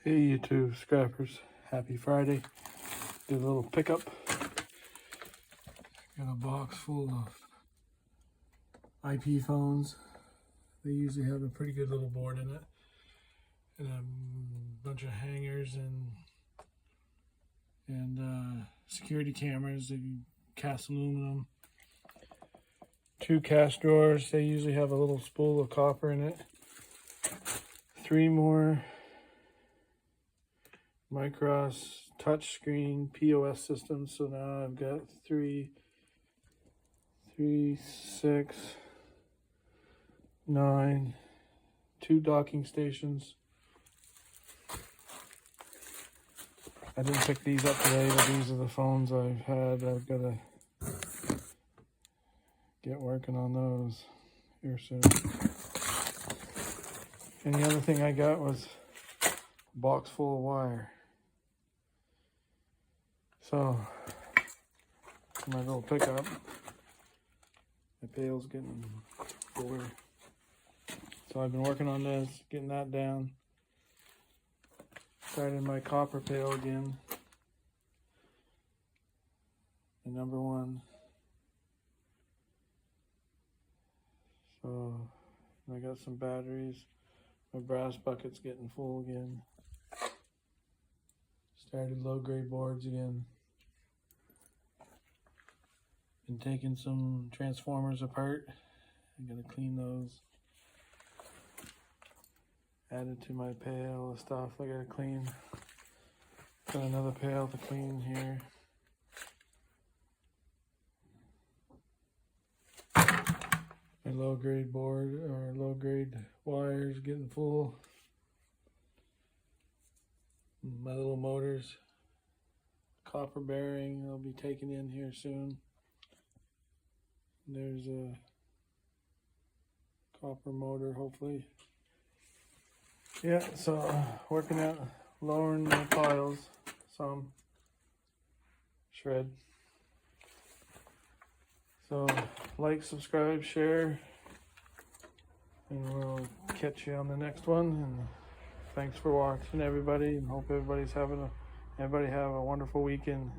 Hey YouTube scrappers, happy Friday. Did a little pickup. Got a box full of IP phones. They usually have a pretty good little board in it. And a bunch of hangers and security cameras. They cast aluminum. 2 cast drawers. They usually have a little spool of copper in it. 3 more Micros touchscreen POS systems. So now I've got 3, 6, 9, 2 docking stations. I didn't pick these up today, but these are the phones I've had. I've got to get working on those here soon. And the other thing I got was a box full of wire. So, my little pickup, my pail's getting fuller. So I've been working on this, getting that down. Started my copper pail again. The number 1. So, I got some batteries. My brass bucket's getting full again. Started low-grade boards again. Been taking some transformers apart. I'm gonna clean those. Added to my pail of stuff I gotta clean. Got another pail to clean here. My low-grade board or low-grade wires getting full. My little motors, copper bearing, they'll be taken in here soon. There's a copper motor, hopefully. Yeah, so working out, lowering my piles some, shred. So like, subscribe, share, and we'll catch you on the next one. And thanks for watching, everybody, and hope everybody have a wonderful weekend.